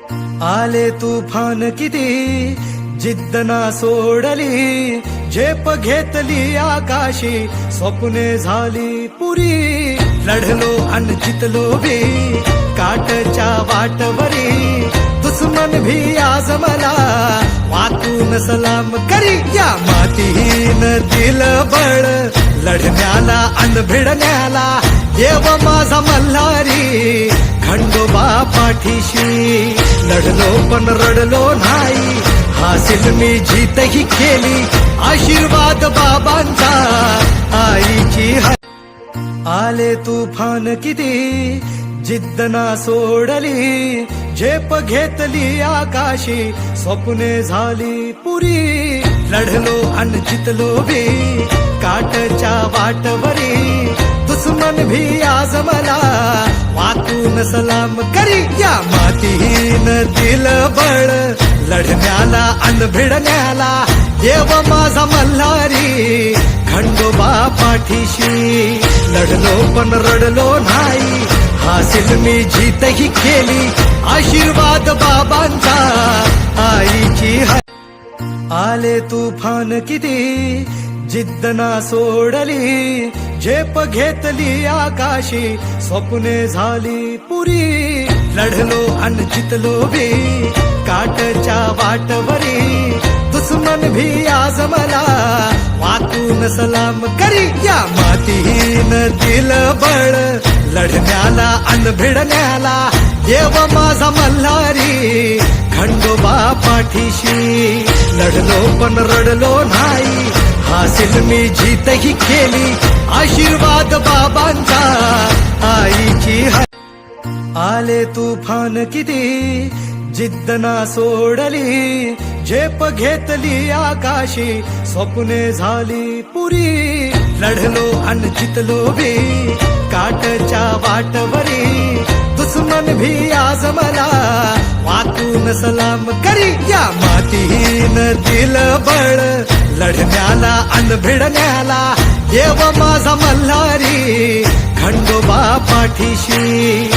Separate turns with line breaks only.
आले तुफान किती जिद्द ना सोडली, झेप घेतली आकाशी, स्वप्ने झाली पुरी. लढलो अन जितलो बी काटच्या वाटवरी, दुश्मन भी आज मला वाकून सलाम करी. या मातीहीन दिल बळ लढण्याला अन भिडण्याला, देव माझा मल्हारी खंडोबा पाठीशी. लढलो पण रडलो नाही, हासिल मी जीतही केली, आशीर्वाद बाबांचा आईची. आले तुफान किती जिद्द ना सोडली, झेप घेतली आकाशी, स्वप्ने झाली पुरी. लढलो अन जितलो बी काटच्या वाटवरी, दुश्मन भी आज मला वाकून सलाम करी. या मातीहीन दिल बळ लढण्याला अन भिडण्याला, देव माझा मल्हारी खंडोबा पाठीशी. लढलो पण रडलो नाही, हासिल मी जीतही केली, आशीर्वाद बाबांचा आईची. आले तुफान किती जिद्द ना सोडली, झेप घेतली आकाशी, स्वप्ने झाली पुरी. लढलो अन जितलो बी काटच्या वाटवरी, दुश्मन भी आज मला वाकून सलाम करी. या मातीहीन दिल बळ लढण्याला अन भिडण्याला, देव माझा मल्हारी खंडोबा पाठीशी. लढलो पण रडलो नाही, हासिल मी जीतही केली, आशीर्वाद बाबांचा आईची. आले तुफान किती जिद्द ना सोडली, झेप घेतली आकाशी, स्वप्ने झाली पुरी. लढलो अन जितलो बी काटच्या वाटवरी, दुश्मन भी आज मला वाकून सलाम करी. या मातीहीन दिल बळ लढण्याला अन भिडण्याला, देव माझा मल्हारी खंडोबा पाठीशी.